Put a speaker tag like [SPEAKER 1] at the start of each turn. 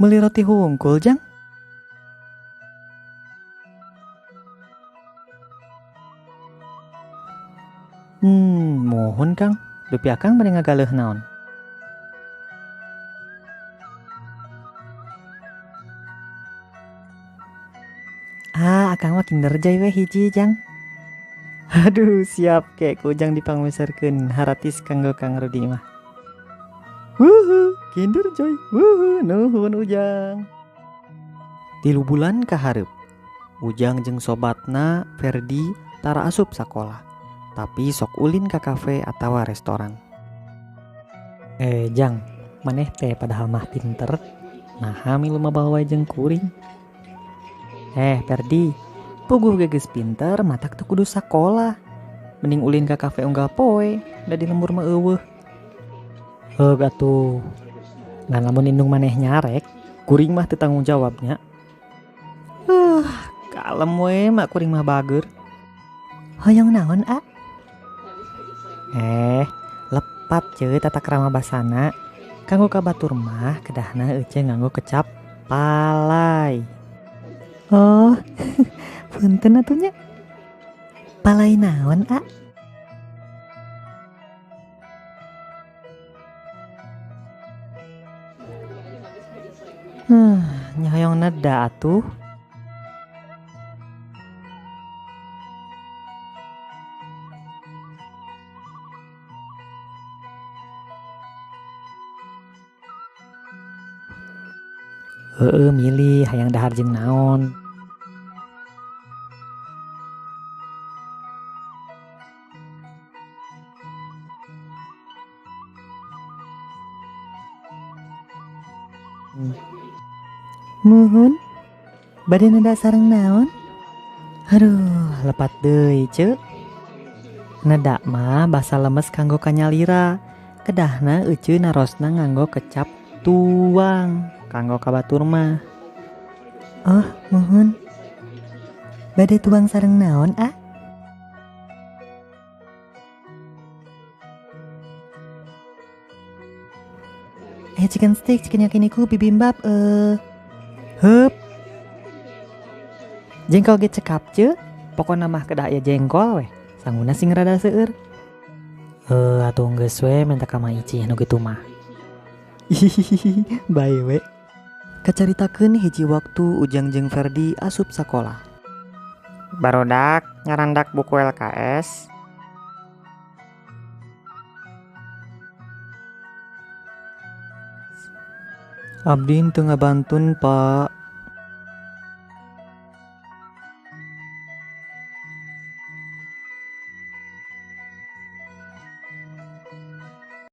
[SPEAKER 1] Meuli roti hungkul jang? Mohon Kang, dupi akang bade ngagaleuh naon? Akang mah Kinder Joy we hiji jang. Aduh, siap kek ku ujang dipangmeserkeun haratis kanggo Kang Rudi mah. Kinder Joy. Nuhun Ujang. 3 bulan kaharep, Ujang jeung sobatna Ferdi tara asup sakola, tapi sok ulin ka kafe atawa restoran. Jang, maneh teh padahal mah pinter, naha milu mah wae jeung kuring. Ferdi, puguh ge geus pinter, matak teu kudu sakola. Mending ulin ka kafe unggal poe, da di lembur mah eueuh. Atuh. Ngan lamun indung maneh nyarek, kuring mah teu tanggung jawabnya. Kalem we mak kuring mah bager. Hoyong naon, A? Lepat ceuk tata krama basana. Kanggo ka batur mah kedahna euceung nganggo kecap palai. Oh, punten atuh nya. Palai naon, A? Nya hoyong neda atuh. Milih hayang dahar jeung naon. Muhun, bade neda sareng naon? Aduh, lepat deui ceuk. Neda mah basa lemes kanggo kanyalira. Kedahna euceun narosna nganggo kecap tuang kanggo ka batur mah. Oh, muhun. Bade tuang sareng naon, A? Chicken stick, chicken yakiniku, bibimbap, heup. Jengkol ge cekap ceuk. Pokona mah kedah aya jengkol we. Sangguna sing rada seueur. Atuh geus we minta ka Mang Icih nu kitu mah. Bae we. Kacaritakeun hiji waktu Ujang jeung Ferdi asup sakola. Barudak nyarandak buku LKS. Abdi teu ngabantun, Pak.